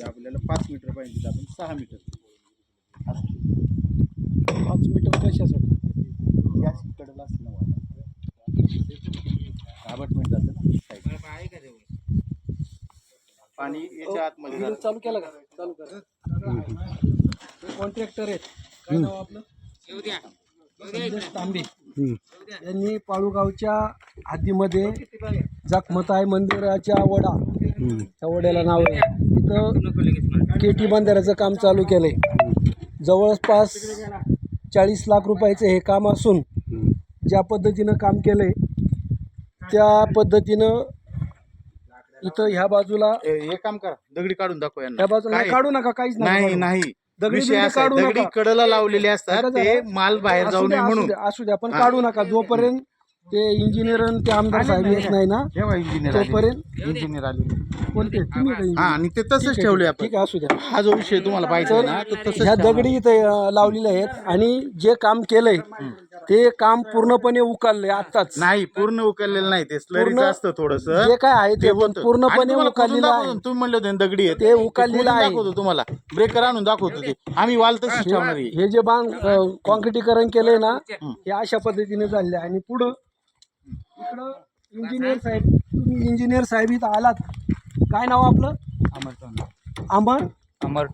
आपल्याला 5 मीटर पाहिजे, आपण 6 मीटर 5 मीटर कशासाठी? गॅस कडेला असतं ना वाटा राबटमेंट जातं ना पाणी याच्या आतमध्ये व्हिडिओ चालू केला का? चालू करा. कॉन्ट्रॅक्टर आहेत, काय नाव आपलं? संदेश तांबे यांनी पाळूगावच्या हद्दीमध्ये जखमताई मंदिराच्या वडा, त्या वड्याला नाव आहे, तिथं केटी बंधाऱ्याचं काम चालू केलंय. जवळपास 40 लाख रुपयाचं हे काम असून ज्या पद्धतीनं काम केलंय त्या पद्धतीनं इथं ह्या बाजूला हे काम करा, दगडी काढून दाखवा यांना. ह्या बाजूला काय? काढू नका, काहीच नाही नाही दगडी विषय असा आहे, काढू दगडी नका. कडेला लावलेले असतात ते माल बाहेर जाऊ नये म्हणून. असू द्या पण काढू नका जोपर्यंत ते इंजिनियर आणि ते आमदार साहेब येत नाही ना जेव्हा इंजिनियर तोपर्यंत. इंजिनियर आले कोणते तुम्ही का हा, आणि ते तसंच ठेवले आपण. ठीक आहे, असू द्या. हा जो विषय तुम्हाला पाहिजे ना तो तसंच ह्या ठेवा. दगडी इथे लावलेल्या आहेत आणि जे काम केलंय ते काम पूर्णपणे उकाललंय आत्ताच. नाही पूर्ण उकललेलं नाही, ते स्लरीचं असतं थोडस. जे काय आहे ते पण पूर्णपणे उकाललेलं आहे. तुम्ही म्हणले होते ना दगडी आहे, ते उकाललेलं आहे. दाखवतो तुम्हाला, ब्रेकर आणून दाखवतो ते. आम्ही वाल तशीच ठेवणार आहे. हे जे कॉन्क्रिटीकरण केलंय ना हे अशा पद्धतीने झाले. आणि पुढं इकडं इंजिनियर साहेब, तुम्ही इंजिनियर साहेब इथं आलात, काय नाव आपलं? अमर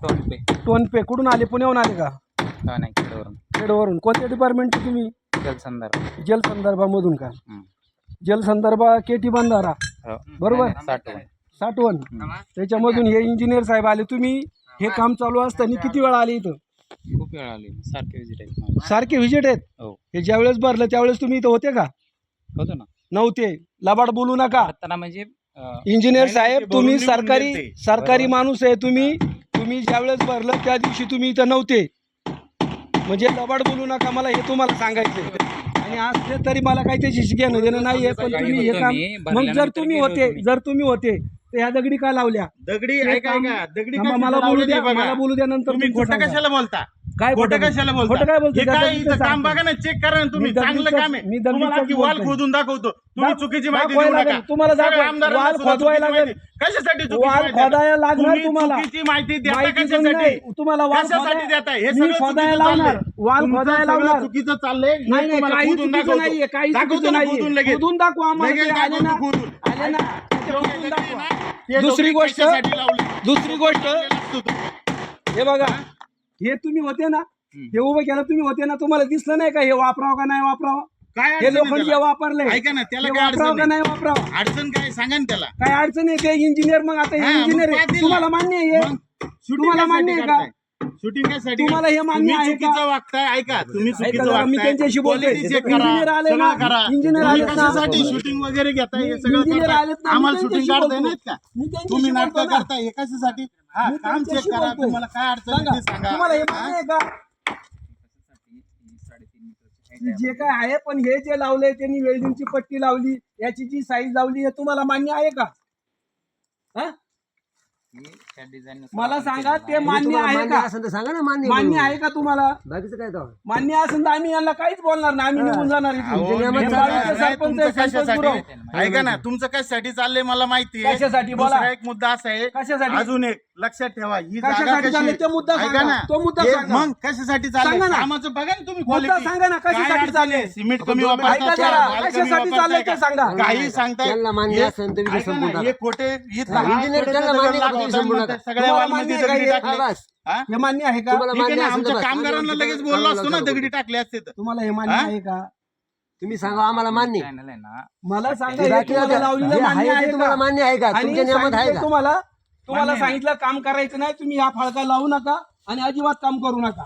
टोनपे. कुठून आले? पुण्याहून आले का? खेडवरून. कोणत्या डिपार्टमेंटचे तुम्ही? जलसंदर्भामधून का? जलसंदर्भ केटी बंधारा बरोबर, साठवण त्याच्यामधून हे इंजिनियर साहेब आले. तुम्ही हे काम चालू असताना किती वेळा आले इथं? खूप वेळा आले, सारखे व्हिजिट आहेत. हे ज्यावेळेस भरलं त्यावेळेस तुम्ही इथं होते का? होतो ना. नव्हते. लबाड बोलू नका. आता म्हणजे इंजिनियर साहेब तुम्ही भरून निघून सरकारी गेलते. सरकारी माणूस आहे. तुम्ही ज्यावेळेस भरलं त्या दिवशी तुम्ही इथं नव्हते. म्हणजे लबाड बोलू नका, मला हे तुम्हाला सांगायचंय. आणि असले तरी मला काही त्याची घेणं देणं नाहीये, पण तुम्ही हे काम मग जर तुम्ही होते तर ह्या दगडी का लावल्या? दगडी ऐका दगडी थांबा, मला बोलू द्या नंतर. तुम्ही खोटं कशाला बोलता? काय खोटं कशाला बोलता? खोटं काय बोलतो? हे काय इथं काम बघा ना, चेक करा ना तुम्ही. मी दगडीचंच- चांगलं काम आहे. मी दगडीचंच तुम्हाला की वाल बोलतोय. खोदून दाखवतो. तुम्ही चुकीची माहिती दाखवायला देऊ नका. लागेल. तुम्हाला सगळ्या दाखवा. आमदारांना वाल सुद्धा खोदवायला चुकीची लागेल. माहिती. कशासाठी चुकीची वाल माहिती देता? खोदायला लागणार तुम्ही तुम्हाला. चुकीची माहिती देता माहिती कशासाठी? नाही. तुम्हाला वाल कशासाठी खोदाय- देताय? हे मी सगळं खोदायला चुकीचं लावणार. चाललंय. वाल तुमचं खोदायला सगळं लावणार. चुकीचं चाललंय. मी नाही तुम्हाला काही खोदून चुकीचं दाखवतो. नाहीये, काही दाखवतो चुकीचं ना, नाहीये. खोदून लगेच. खोदून दाखवा आम्हाला. लगेच ते आले दाखवतो ना, खोदून. आले ना. ते जेवढे खोदून दगडी दाखवा. ना, ते दुसरी दगडी गोष्ट कशासाठी लावले? हे बघा, हे तुम्ही होते ना, हे उभं केलं तुम्ही होते ना, तुम्हाला दिसलं नाही का हे वापरावं का नाही वापरावं? काय हे अडचण आहे लोखंड त्याला? वापरले ऐका ना, त्याला हे काय वापरावं अडचण का आहे? नाही वापरावं? अडचण काय सांगा ना त्याला. काय अडचण आहे? काही इंजिनियर मग आता हा, हे मग इंजिनियर पाहतील ना. तुम्हाला मान्य आहे हे? तुम्हाला मान्य आहे का? शूटिंग कशासाठी तुम्हाला हे मान्य आहे का? चुकीचं वागताय. ऐका, तुम्ही ऐका चुकीचं जरा, मी वागताय. त्यांच्याशी बोलतोय. Quality check करा. इंजिनियर आले ना, सगळं करा. इंजिनियर तुम्ही आलेत ना. कशासाठी शूटिंग वगैरे घेताय? हे सगळं इंजिनियर करताय. आलेत ना, मी आम्हाला शूटिंग त्यांच्याशी काढताय बोलतो. नाहीत का? मी त्यांच्याशी तुम्ही बोलतो नाटक ना. करताय. हे कशासाठी? हा, मी काम चेक त्यांच्याशी करा. बोलतोय. तुम्हाला काय अडचण आहे ते सांगा. तुम्हाला हे मान्य आहे का? जे काय आहे, पण हे जे लावलंय त्यांनी वेल्डिंगची पट्टी लावली, याची जी साईज लावली, हे तुम्हाला मान्य आहे का? हा? मला सांगा, ते मान्य आहे का? सांगा ना. मान्य आहे का तुम्हाला? बाकीचं काय तर मान्य असेल तर आम्ही यांना काहीच बोलणार नाही, आम्ही निघून जाणार इथून. अहो, हे निघून बाजूचे जाणार नाही. सरपंच तुमचं आहे, सरपंच कशासाठी? गुरव. ऐका ना, तुमचं कशासाठी चाललंय मला माहिती आहे. कशासाठी? बोला. दुसरा एक मुद्दा असा आहे. कशासाठी? अजून एक लक्षात ठेवा, ही जागा कशासाठी चाललंय कशी ते मुद्दा ऐका सांगा. ना, तो मुद्दा हे सांगा. मग कशासाठी चाललंय सांगा ना. कामाचं बघा ना तुम्ही. मुद्दा quality. सांगा ना, कशासाठी काय अडचण चाललंय? आहे? सिमेंट कमी ऐका वापरतात जरा, का? माल कमी कशासाठी वापरताय चाललंय का? ते सांगा. काही सांगताय. त्यांना मान्य हे- असेल तर ऐका संपून ना, टाका. हे खोटे इंजिनियर त्यांना मान्य आहे, तुम्ही संपून टाका. सगळ्या तुम्हाला वालमध्ये मान्य आहे दगडी का हे? टाकले. बस. हा? हे मान्य आहे का? तुम्हाला ठीक आहे मान्य ना, असेल तर आमच्या बस. कामगारांना लगेच बोललो असतो ना दगडी टाकले असते तर. तुम्हाला हे मान्य आहे का? तुम्ही सांगा आम्हाला मान्य आहे. चॅनल आहे ना, मला सांगा, ते हे बाकी तुम्हाला जे लावलेलं आहे मान्य ते आहे तुम्हाला का? मान्य आहे का? आणि तुमच्या नियमात आहे सांगितलं का? तुम्हाला मान्य आहे. सांगितलं काम करायचं नाही, तुम्ही हा फाळका लावू नका आणि अजिबात काम करू नका.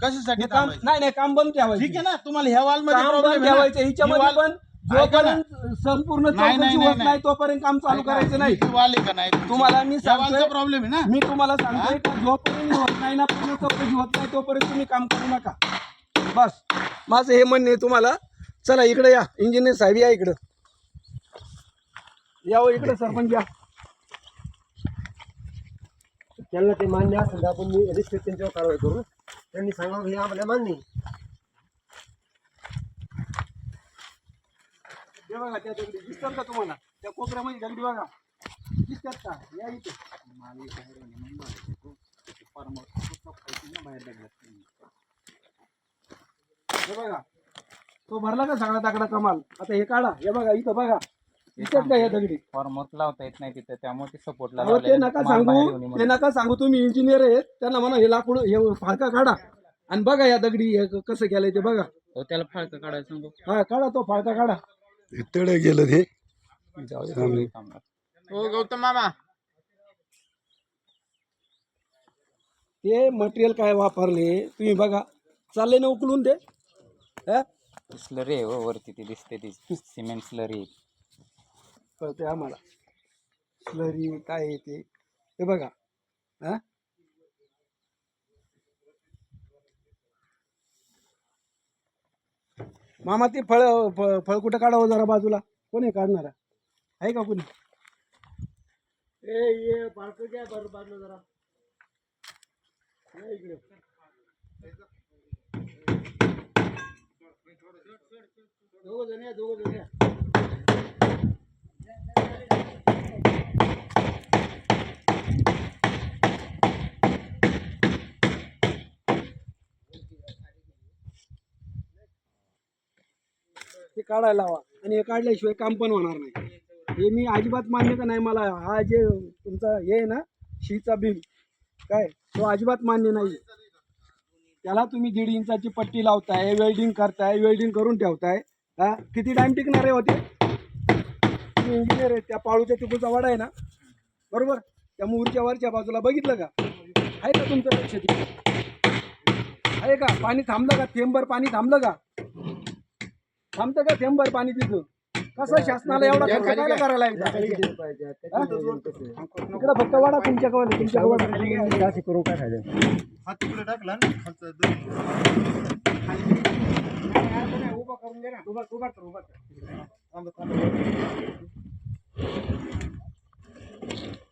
कशासाठी हे काम थांबायचं? नाही, काम बंद ठेवायचं. ठीक आहे ना, तुम्हाला ह्या वाल मध्ये काम प्रॉब्लेम बंद ठेवायचं. हिच्यामध्ये पण जोपर्यंत संपूर्ण नाही, चौकशी नाही, होत नाही. नाही तोपर्यंत काम चालू करायचं नाही. वाल आहे का नाही तुम्हाला मी सांगतोय, प्रॉब्लेम आहे ना. मी तुम्हाला सांगतोय का जोपर्यंत होत नाही ना, पूर्ण चौकशी होत नाही तोपर्यंत तुम्ही काम करू नका. बस माझं हे म्हणणे आहे तुम्हाला. चला इकडे या, इंजिनियर साहेब या इकडं. या इकडे सरपंच या. त्यांना ते मान्य असेल तर आपण रिस्पेक्ट त्यांच्यावर कारवाई करू. त्यांनी सांगावं हे आम्हाला मान्य आहे. हे बघा त्या दगडी दिसतात का तुम्हाला? त्या कोपऱ्यामध्ये दगडी बघा दिसतात का? या इथे हे बघा तो भरला का सगळा दगडा कमाल. आता हे काढा. हे बघा इथं बघा दिसतात का या दगडी? फॉर्मवर्क लावता येत नाही तिथे, त्यामुळे ते सपोर्टला अहो ते नका सांगू, ते नका सांगू. तुम्ही इंजिनियर आहेत, त्यांना म्हणा हे लाकूड हे फाळका काढा आणि बघा या दगडी हे कसं केलंय ते बघा. त्याला फाळका काढायला सांगू. हा काढा तो फाळका काढा. तडे गेलं ते हो गौतम मामा, ते मटेरियल काय वापरले तुम्ही बघा. चालले ना उकलून ते हा स्लरी आहे हो वरती, ती दिसते ती सिमेंट स्लरी. कळतंय आम्हाला स्लरी काय आहे ते. हे बघा हा मामा ते फळ कुठं काढावं जरा बाजूला. कोण आहे काढणारा? आहे का कोणी? ए बाळकं घ्या बाजूला जरा. ये इकडे. दोघं जण या. ते काढायला लावा आणि हे काढल्याशिवाय काम पण होणार नाही. हे मी अजिबात मान्य का नाही. मला हा जे तुमचा हे आहे ना शीचा बीम काय तो अजिबात मान्य नाही. त्याला तुम्ही 1.5 इंचाची पट्टी लावताय, वेल्डिंग करताय, वेल्डिंग करून ठेवताय. हा किती टाइम टिकणार आहे होते? तुम्ही इंजिनियर आहे. त्या पाळूच्या तिकडचा वाडा आहे ना बरोबर, त्या मुहूर्च्या वरच्या बाजूला बघितलं का? आहे का तुमचं लक्ष तिथे? आहे का? पाणी थांबलं का? थेंबभर पाणी थांबलं का? थांबतं का थेंबभर पाणी तिथं? कसं शासनाला एवढा खर्च काय करायला लागला? इकडं फक्त वाडा तुमच्याकडे अशी करून काय फायदा? हात तिकडे टाकला ना खालचं दोन. उभा करून दे ना. उभा कर.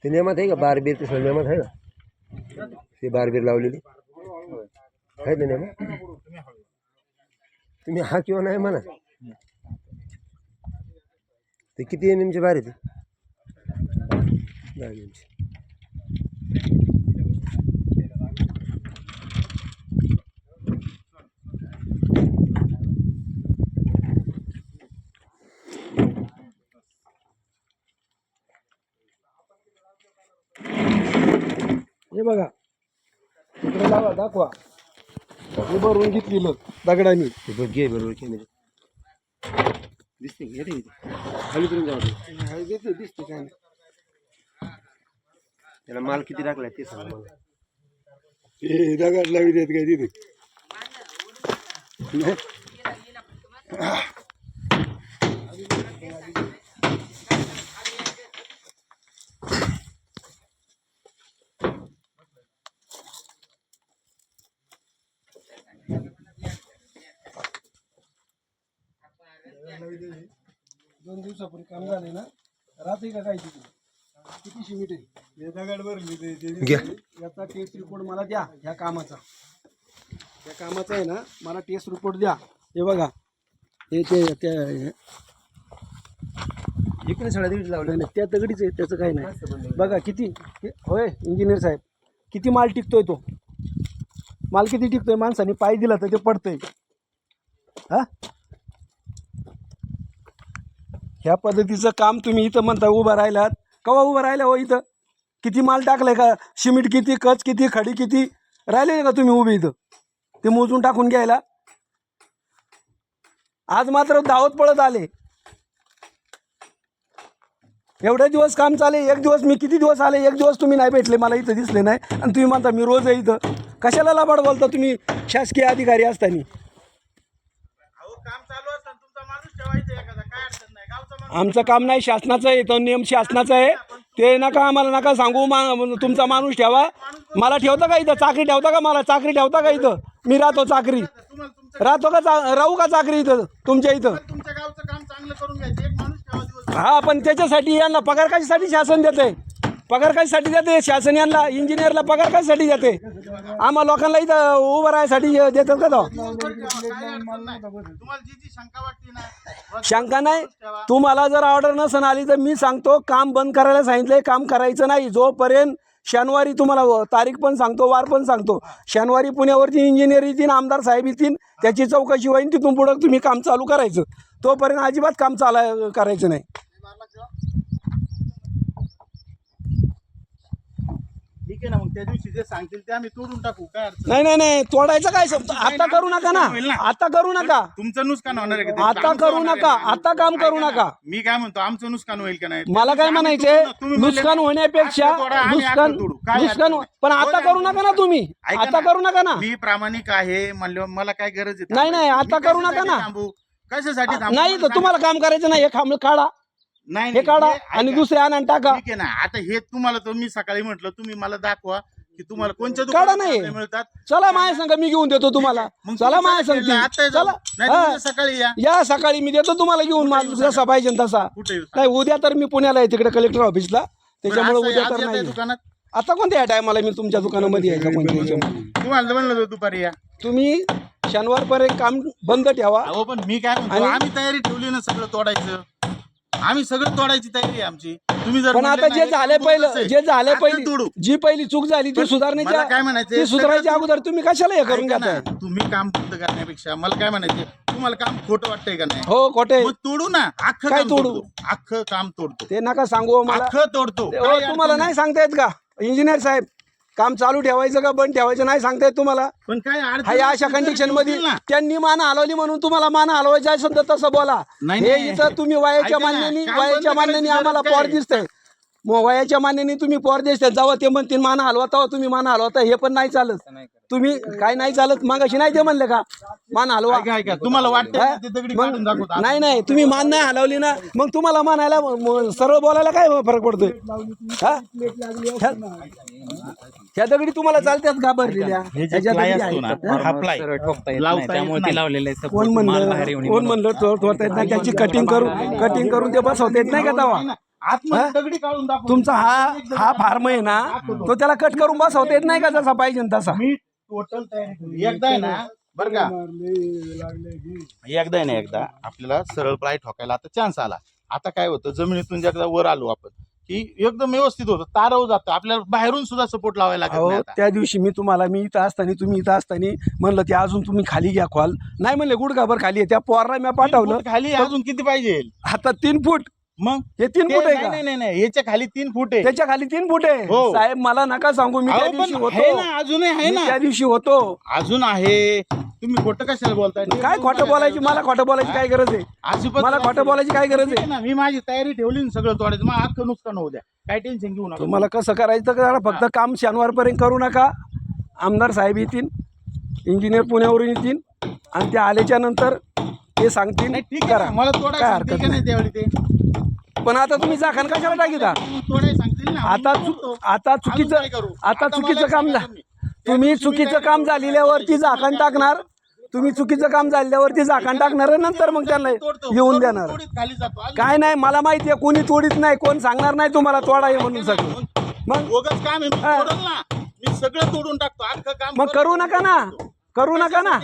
ते नियमात आहे का बारबीर ते सगळं नियमात आहे का? ते बारबीर लावलेली आहे ते नियमात? तुम्ही हा किंवा नाही म्हणा. ते किती MM ची बार आहे ते? 10 MM ची. हे बघा इकडे लावा दाखवा. हे भरून घेतलेलं दगडांनी. ते बघ घे बरोबर कॅमेरे दिसते का? येते इथे खाली करून जाऊ. दिसते काय नाही. त्याला माल किती टाकलाय ते सांग मला. हे दगड लावी देत काय तिथे? दोन दिवसापूर्वी काम झाले ना राहते का काय तिथे? किती शिमिट आहे? हे दगड भरली याचा टेस्ट रिपोर्ट मला द्या. ह्या कामाचा आहे ना मला टेस्ट रिपोर्ट द्या. हे बघा हे त्या इकडे सगळ्या दिवशी लावलं नाही त्या दगडीच आहे त्याचं काही नाही. बघा किती होय इंजिनियर साहेब किती माल टिकतोय तो. माल किती टिकतोय? माणसाने पाय दिला तर ते पडतंय. हा ह्या पद्धतीचं काम तुम्ही इथं म्हणता उभं राहिलात. केव्हा उभं राहिला हो इथं? किती माल टाकलाय का? सिमेंट किती, कच किती, खडी किती राहिले का तुम्ही उभे इथं ते मोजून टाकून घ्यायला? आज मात्र धावत पळत आले. एवढे दिवस काम चाले. एक दिवस मी किती दिवस आले, एक दिवस तुम्ही नाही भेटले मला इथं दिसले नाही आणि तुम्ही म्हणता मी रोज आहे इथं. कशाला लाबाड बोलता तुम्ही शासकीय अधिकारी असताना? काम चालू असतं तुमचा माणूस ठेवायचा एखादा, काय अडचण नाही. गावचा माणूस आमचं काम नाही शासनाचं आहे. तो नियम शासनाचा आहे. ते नका आम्हाला नका सांगू. तुमचा माणूस ठेवा. मला ठेवता का इथं? चाकरी ठेवता का? मला चाकरी ठेवता का इथं? मी राहतो चाकरी राहतो का? राहू का चाकरी इथं तुमच्या इथं? तुमच्या गावचं काम चांगलं करून घ्यायचं. एक माणूस ठेवा दिवस. हा पण त्याच्यासाठी यांना पगार कशासाठी शासन देत आहे? पगार कशासाठी देते शासन यांना इंजिनियरला पगार कशासाठी देते आम्हा लोकांना इथं उभं राहायसाठी देतात का तो तुम्हाला जी जी शंका वाटते ना शंका नाही तुम्हाला जर ऑर्डर नसन आली तर मी सांगतो काम बंद करायला सांगितलंय काम करायचं नाही जोपर्यंत शनिवारी तुम्हाला तारीख पण सांगतो वार पण सांगतो शनिवारी पुण्यावरती इंजिनियर येतील आमदार साहेब येतील त्याची चौकशी होईल तिथून पुढं तुम्ही काम चालू करायचं तोपर्यंत अजिबात काम करायचं नाही ठीक आहे ना मग त्या दिवशी जे सांगतील ते आम्ही तोडून टाकू काय अडचण नाही नाही नाही तोडायचं काय शब्द आता करू नका ना आता करू नका तुमचं नुकसान होणार आहे का ते? आता आमचं करू होणार नका आहे. आता काम करू ऐका ना, नका मी काय म्हणतो आमचं नुकसान होईल का नाही मला काय आम्ही म्हणायचंय तोडू ना. तुम्ही म्हणले नुकसान ना, होण्यापेक्षा आजचं तोडा, आम्ही नुकसान आजचं तोडू. काय नुकसान अडचण पण नाही. आता हो, करू नका ना तुम्ही ऐका आता करू नका ना मी प्रामाणिक आहे म्हणल्यावर मला काय गरज आहे नाही, नाही, थांबायची? आता मी करू नका कशासाठी ना. थांबू? कशासाठी थांबू? नाही मला तर तुम्हाला काम करायचं नाही हे खांब काढा नाही, हे नाही, काढा ऐका. आणि दुसरे आणून टाका ठीक आहे ना आता हे तुम्हाला तर मी सकाळी म्हटलं तुम्ही मला दाखवा की तुम्हाला कोणत्या काढा दुकानात नाही. चांगले मिळतात चला माझ्या संग मी घेऊन देतो तुम्हाला मग चला तुम्ही माझ्या सकाळी आता संग जाऊ. चला नाही तर हा. उद्या सकाळी या या सकाळी मी देतो तुम्हाला घेऊन कुठे येऊ मला जसा पाहिजे तसा कुठे येऊ? नाही उद्या तर मी पुण्याला आहे तिकडे कलेक्टर ऑफिसला त्याच्यामुळे बरं, उद्या आज तर येताय नाही दुकानात आता कोणत्या टायमाला मी तुमच्या दुकानामध्ये आहे का कोणत्या याच्यामध्ये? तुम्हाला म्हणलं होतं दुपारी या तुम्ही शनिवारपर्यंत काम बंद ठेवा अहो पण मी काय म्हणतो आणि- आम्ही तयारी ठेवली ना सगळं तोडायचं आम्ही सगळं तोडायची तयारी आहे आमची तुम्ही जर पण म्हणले आता ना, जे हे झाले काम पहिलं बोगस आहे, जे झाले आता पहिली तोडू जी पहिली चूक झाली ती मला सुधारण्याच्या काय म्हणायचं ती सुधारायच्या अगोदर तुम्ही कशाला हे करून ऐका ना, घेताय तुम्ही काम बंद करण्यापेक्षा मला काय म्हणायचं तुम्हाला काम खोटं वाटतंय का नाही हो खोटे मग तोडू ना अख्खं काय काम तोडू? तोडतो अख्खं काम तोडतो ते नका सांगू मला अख्खं तोडतो हो काय तुम्हाला अडचण नाही सांगता येत का इंजिनियर साहेब काम चालू ठेवायचं का बंद ठेवायचं नाही सांगता येत तुम्हाला पण काय अडचण हा या अशा असेल तर कंडिशन मध्ये ठेवतील ना. त्यांनी मान हलवली म्हणून तुम्हाला मान हलवायचं असेल तर तसं बोला नाही, हे नाही. इथं तुम्ही वयाच्या ऐका ना, मान्याने काम वयाच्या बंद मान्याने करायची आम्हाला गरज पोर काय? दिसतंय मग वयाच्या मान्याने तुम्ही पोर दिसते जेव्हा ते म्हणतील मान हलवा तेव्हा तुम्ही मान हलवता हे पण नाही चालत तुम्ही काय नाही चालत मग अशी नाही ते म्हणले का मान हलवा ऐका ऐका तुम्हाला वाटतंय हा? ना ते दगडी मग काढून दाखवतो नाही नाही तुम्ही मान नाही हलवली ना मग तुम्हाला मानायला सरळ बोलायला काय फरक पडतोय हा? ह्या दगडी तुम्हाला चालतात का भरलेल्या ह्याच्या दगडी आहेत. सरळ ठोकता येत लावता नाही त्यामुळे येत ते नाही. लावलेले आहे कोण म्हणलं कोण म्हणलं ठोता येत नाही त्याची कटिंग करून ते बसवता येत नाही का तवा आतमध्ये दगडी काढून दाखवतो तुमचा हा फार्म आहे ना तो त्याला कट करून बसवता येत नाही का जसा पाहिजे तसा मी टोटल तयारी केली. एकदा आहे ना बरं का एकदा आहे ना एकदा आपल्याला सरळ प्लाय ठोकायला आता चान्स आला आता काय होतं जमिनीतून एकदा वर आलो आपण की एकदम व्यवस्थित होतं तारव जातं आपल्याला बाहेरून सुद्धा सपोर्ट लावायला लागत अहो नाही आता. त्या दिवशी मी इथं असताना तुम्ही इथं असताना म्हणलं ते अजून तुम्ही खाली घ्या खोल नाही म्हणले गुडघाभर खाली आहे त्या पोरला मी पाठवलं फूट खाली अजून किती पाहिजे आता 3 फूट मग हे 3 फूट आहे नाही का नाही नाही नाही याच्या खाली 3 फूट आहे त्याच्या खाली 3 फूट आहे हो. साहेब मला नका सांगू मी त्या अहो, दिवशी पण होतो आहे ना अजूनही आहे मी ना त्या दिवशी होतो अजून आहे तुम्ही खोटं कशाला बोलताय काय खोटं बोलायची मला खोटं बोलायची काय गरज आहे अशी पद्धत मला खोटं असेल. बोलायची काय गरज ठीक आहे आहे ना मी माझी तयारी ठेवली ना सगळं तोडायचं मग अख्खं नुकसान होऊ द्या काय टेन्शन घेऊ नका तुम्हाला कसं करायचं करा फक्त काम शनिवारपर्यंत करू नका आमदार साहेब येतील इंजिनियर पुण्यावरून येतील आणि ते आल्याच्या नंतर ते सांगतील नाही ठीक आहे करा ना, मला काय तोडायचं हरकत ठीक आहे नाही नाही त्यावेळी ते पण आता तुम्ही जाखण कशाला टाकीता तोडायला सांगतील ना आता मग तोडतो. आता अजून चुकीचं काय करू? आता मला चुकीचं काम सांगा झालं तुम्ही त्या चुकीचं दिवशी काम मी काय झालेल्यावरती झाकण टाकणार तुम्ही चुकीचं काम झाल्यावरती झाकण टाकणार आणि नंतर मग त्यांना तोडतो. येऊन तोडून देणार तोडीत खाली जातो अजून काय नाही मला माहिती आहे कोणी तोडीत नाही कोण सांगणार नाही तुम्हाला तोडा आहे म्हणून सगळं मग बोगस काम आहे मी हा. तोडल ना मी सगळं तोडून टाकतो अख्खं काम मग करू नका ना करू नका ना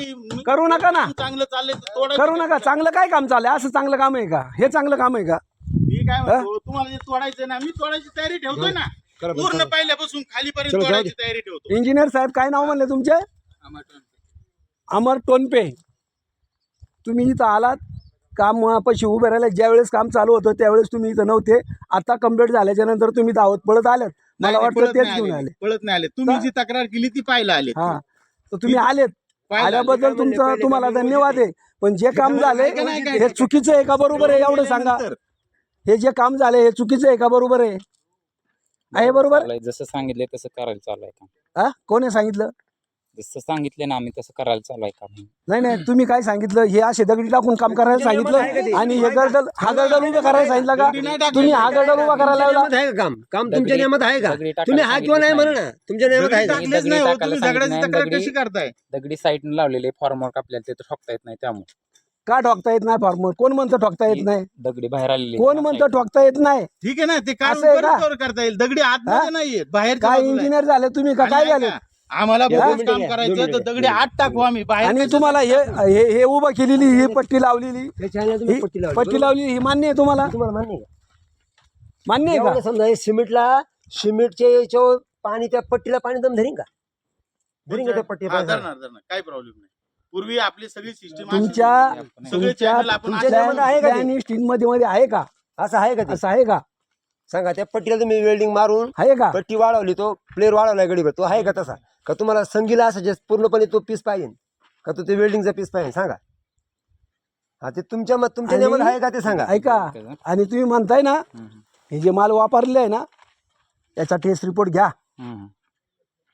करू नका ना चांगलं चाललंय तर तोडायचं करू नका चांगलं काय काम चाललंय असं चांगलं काम आहे का हे चांगलं काम आहे का मी काय म्हणतो तुम्हाला जे तोडायचं ना मी तोडायची तयारी ठेवतोय ना पूर्ण पहिल्यापासून खालीपर्यंत तोडायची तयारी ठेवतो इंजिनियर साहेब काय नाव म्हणले तुमचे अमर टोनपे तुम्ही इथं आलात काम पैसे उभे राहिले ज्यावेळेस काम चालू होतं त्यावेळेस तुम्ही इथं नव्हते आता कंप्लीट झाल्याच्या नंतर तुम्ही धावत पळत आल्यात मला वाटतं तेच घेऊन आले पळत नाही आले तुम्ही जी तक्रार केली ती पाहायला आले हा तर तुम्ही आलेत पाहिलं. आल्याबद्दल तुमचं तुम्हाला धन्यवाद आहे पण जे काम झाले हे चुकीचं आहे का बरोबर आहे एवढं सांगा हे जे काम झाले हे चुकीचं आहे का बरोबर आहे बरोबर चालू आहे. जसं सांगितलंय तसं करायला चालू आहे काम हा कोणी सांगितलं जसं सांगितलं ना आम्ही तसं करायला चालू आहे काम नाही नाही तुम्ही काय सांगितलं हे असे दगडी टाकून काम करायला सांगितलं आणि हे गर्दल हा गर्दल उभा करायला सांगितलं का तुम्ही हा गर्दल उभा करायला लावला आहे का काम तुमच्या नियमात आहे का दगडी टाकायला तुम्ही हा किंवा नाही म्हणा ना तुमच्या नियमात आहे का टाकलेच नाही हो, तुम्ही दगडाची तक्रार कशी करताय दगडी साईडने लावलेले फॉर्मवर्क आपल्याला ते ठोकता येत नाही त्यामुळे का ठोकता येत नाही फार्मर? कोण म्हणतं ठोकता येत नाही? दगडी बाहेर आलेली कोण म्हणतं ठोकता येत नाही? ठीक आहे ना, ते काय असं आहे का? करता येईल. दगडी आतमध्ये नाहीये, बाहेर काय इंजिनियर झाले तुम्ही का काय झाले? आम्हाला दोन बोगस मिनिटं काम घ्या, करायचं दोन तर मिनिटं. दगडी आत टाकू आम्ही बाहेर. आणि तुम्हाला हे उभं केलेली ही पट्टी लावलेली, त्याच्याने तुम्ही ही पट्टी लावली. पट्टी लावली ही मान्य आहे तुम्हाला? तुम्हाला मान्य आहे का? मान्य आहे एवढं का? समजा हे सिमेंटच्या याच्यावर पाणी, त्या पट्टीला पाणी दम धरीन का? धरीन का त्या पट्टीला हा, पाणी? धरणार काही प्रॉब्लेम नाही. पूर्वी आपली सगळी सिस्टम तुमच्या आहे का ते? प्लॅन स्टील मध्ये आहे का? असं आहे का ते? असं आहे का? सांगा, त्या पट्टीला तुम्ही वेल्डिंग मारून आहे का? पट्टी वाढवली, तो प्लेअर वाढवलाय गडीवर, तो आहे का तसा? का तुम्हाला संगीला असं just पूर्णपणे तो पीस पाहिजे का? तो ते वेल्डिंगचा पीस पाहिजे? सांगा. हा, ते तुमच्या आणि- नियमात आहे का ते सांगा. ऐका, आणि तुम्ही म्हणताय ना हे जे माल वापरले आहे ना याचा टेस्ट रिपोर्ट घ्या.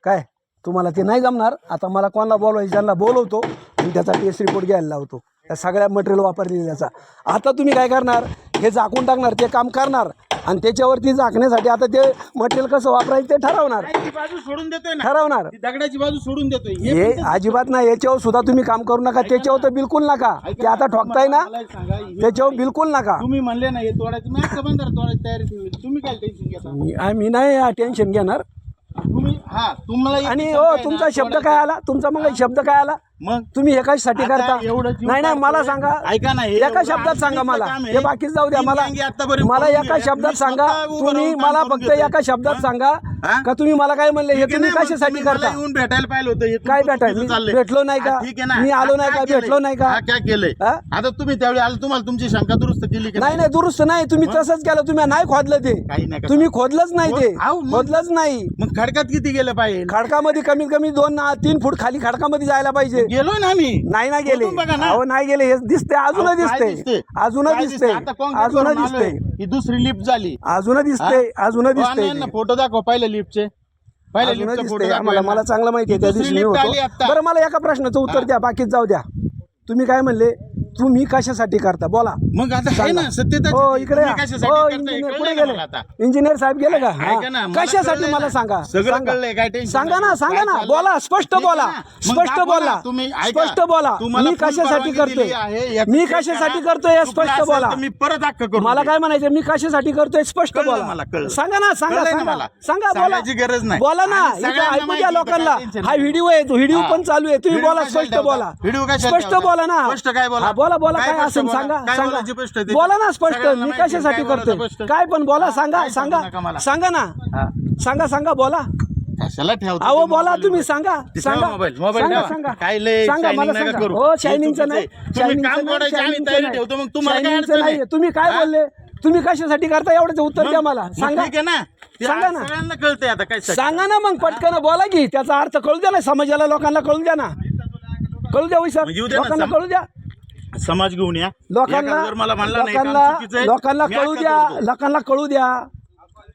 काय तुम्हाला ते नाही जमणार? आता मला कोणाला बोलवायचं ज्यांना बोलवतो मी त्याचा टेस्ट रिपोर्ट घ्यायला लावतो, त्या सगळ्या मटेरियल वापरलेल्याचा. आता तुम्ही काय करणार? हे झाकून टाकणार, ते काम करणार आणि त्याच्यावरती झाकण्यासाठी आता ते मटेरियल कसं वापरायचं ते ठरवणार. बाजू सोडून देतोय ना, ठरवणार ती दगडाची बाजू सोडून देतोय. हे अजिबात नाही. याच्यावर सुद्धा तुम्ही काम करू नका, त्याच्यावर तर बिलकुल नका. ते आता ठोकताय ना, मला एक सांगा, हे त्याच्यावर बिलकुल नका. तुम्ही म्हणले ना हे तोडायचं, मी आता बंदर तोडायची तयारी ठेवली. तुम्ही काय टेन्शन घेता? मी नाही टेन्शन घेणार. तुम्ही तुम्हाला एक आणि शंका हो, आहे ना, तुमचा शब्द तोडायचं. काय आला? तुमचा मग शब्द काय आला? मग तुम्ही हे कशासाठी आता करता? एवढं जीव नाही नाही, मला टाकतोय. सांगा, ऐका ना, हे एका एवढं शब्दात सांगा मला. काम आहे. हे बाकीच जाऊ द्या. तीन मला वांगी आतापर्यंत मला करून एका गेले. शब्दात मी सांगा. स्वतः उभं तुम्ही राहून मला काम फक्त करून एका शब्दात घेतोय. सांगा हा? का तुम्ही मला काय म्हणले? हे ठीक आहे तुम्ही ना, मग कशासाठी तुम्ही मला करता? येऊन भेटायला पाहिलं होतं. हे काय तुमचं भेटाय? चुकीचं चाललंय. भेटलो नाही का? हा, ठीक आहे ना. मी आलो हा, नाही काय का? केलंय? भेटलो नाही का? हा, काय केलंय? हा? आता तुम्ही त्यावेळी आलं, तुम्हाला तुमची शंका दुरुस्त केली की नाही नाही, दुरुस्त नाही. तुम्ही तसंच केलं. तुम्ही नाही खोदलं ते. काही नाही का? तुम्ही खोदलंच नाही ते. अहो, मग- खोदलंच नाही. मग खडकात किती गेलं पाहिजे? खडकामध्ये कमीत कमी 2-3 फूट खाली खडकामध्ये जायला पाहिजे. गेलोय ना आम्ही. नाही ना गेले. खोदून बघा ना. अहो नाही गेले. हे दिसते, अजून अहो, काय दिसते, दिसते? अजून काय दिसते, दिसते? आता concrete अजून करून दिसते, आलोय. ही दुसरी लिफ्ट झाली. अजून दिसते, अजून दिसते, फोटो दाखव पहिल्या लिफ्टचे. पहिल्या अजून लिफ्टचा फोटो दिसते. दाखव आम्हाला मला चांगलं माहिती आहे. त्या दुसरी दिवशी मी लिफ्ट होतो. आली आता. बरं, मला एका प्रश्नाचं उत्तर द्या, बाकीच जाऊ द्या. तुम्ही काय म्हणले? तुम्ही कशासाठी करता? बोला. मग आता आहे ना सत्यता. हो, इकडे या. कशासाठी हो, करताय? इंजिनियर कळलंय कुठे ना गेले? मला आता. इंजिनियर साहेब गेले का? ऐका ना, हा. मला कशासाठी कळलंय मला ना. सांगा. सगळं सांगा. कळलंय, काय टेन्शन सांगा ना, नाही. सांगा काय ना, चाललंय? बोला, स्पष्ट ठीक आहे बोला, ना. मग स्पष्ट दाखवा बोला, ना, तुम्ही ऐका. स्पष्ट बोला. तुम्हाला मी full कशासाठी परवानगी करतोय? दिली आहे. याचं मी check कशासाठी करा. करतोय हे चुकलं स्पष्ट असेल बोला. तर मी परत हक्क करू. मला काय म्हणायचं? मी कशासाठी करतोय स्पष्ट कळलं बोला. मला, कळलं. सांगा ना, सांगा, कळलंय ना सांगा, मला. सांगा, बोला. सांगायची गरज नाही. बोला ना, आणि इथं सगळ्यांना ऐकू माहिती द्या आहे, लोकांना. काय टेन्शन हा नाही. व्हिडिओ आहे, तो व्हिडिओ हा. पण चालू आहे. तुम्ही व्हिडिओ बोला, कशाला स्पष्ट ठेवता? बोला. व्हिडिओ कशाला स्पष्ट ठेवता? बोला ना. स्पष्ट काय बोला? हा, बोला बोला, काय स्पष्ट असेल बोला? सांगा, काय सांगा. बोलायचं स्पष्ट ते? बोला ना स्पष्ट. सगळ्यांना मी माहिती आहे, कशासाठी काय बोलायचं करतोय? स्पष्ट? काय पण बोला, सांगा, काय सांगू सांगा, नका मला. सांगा ना, हा. सांगा, सांगा, बोला. कशाला ठेवता अहो ते बोला, मोबाईल तुम्ही वर? सांगा, ते सांगा, ठेवा मोबाईल, मोबाईल सांगा, ठेवा. सांगा. काय लय सांगा, shining मला नका सांगा. करू. हो, हे शायनिंगचं चुकीचं नाही, आहे. तुम्ही काम शायनिंगचं करायची आम्ही शायनिंगचं तयारी नाही. ठेवतो, मग तुम्हाला काय शायनिंगचं अडचण आहे? नाही. तुम्ही काय हा? बोलले? तुम्ही कशासाठी करता एवढ्याचं उत्तर द्या मला. मग सांगा, ठीक आहे ना. ते सांगा ना. सगळ्यांना कळतंय आता काय सांगा ना, मग पटकन बोला की. त्याचा अर्थ कळू द्या ना समाजाला, लोकांना कळू द्या ना, कळू द्या सर, मग येऊ द्या ना, लोकांना कळू द्या. समाज घेऊन या. लोकांना एखादा जर मला म्हणला नाही काम लोकांना चुकीचं आहे, लोकांना मी कळू हक्क द्या, करतो. लोकांना कळू द्या.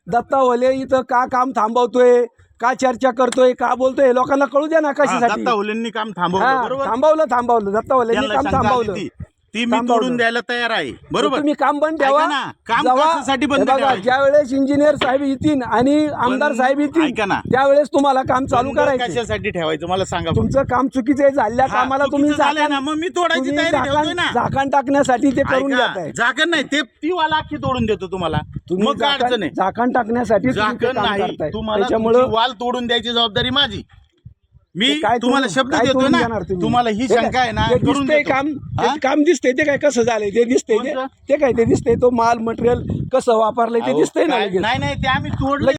दत्ता ओले इथं का काम थांबवतोय, का चर्चा करतोय, का बोलतोय, लोकांना कळू द्या ना हा, कशासाठी. दत्ता ओलेंनी काम थांबवलं हा, बरोबर. थांबवलं दत्ता ओलेंनी त्यांना काम शंका आली थांबवलं. ती मी थांबवलं. तोडून द्यायला तयार आहे बरोबर. तुम्ही काम बंद ठेवा. ऐका ना, काम जेव्हा- कशासाठी बंद हे बघा, ठेवायचं? ज्या वेळेस इंजिनियर साहेब येतील आणि आमदार साहेब ऐका येतील ना. त्यावेळेस तुम्हाला काम चालू बंद करायचं. कशासाठी ठेवायचं मला सांगा बरं. तुमचं काम चुकीचं आहे. झालेल्या हा, कामाला चुकीचं तुम्ही झालंय ना, मग मी तोडायची तुम्ही तयारी ठेवतोय ना. झाकण टाकण्यासाठी ते करून ऐका, घेत आहे. झाकण नाही ते ती वाला अख्खी तोडून देतो तुम्हाला. मग काय अडचण आहे? झाकण टाकण्यासाठी तुम्ही ते झाकण काम नाही करताय. तुम्हाला. त्याच्यामुळं तुमची वाल तोडून द्यायची जबाबदारी माझी. मी काय तुम्हाला तुम्ही- शब्द काय देतोय तोडून ना. देणार तुम्ही? तुम्हाला ही ते काय- शंका आहे ना, ते करून दिसतंय देतो. काम, हा? ते काम दिसतंय, ते काय कसं झालंय ते दिसतंय, कोणतं? ते काय ते दिसतंय, तो माल मटेरियल कसं वापरलंय ते अहो, दिसतंय ना काय- लगेच. नाही नाही ते आम्ही तोडलं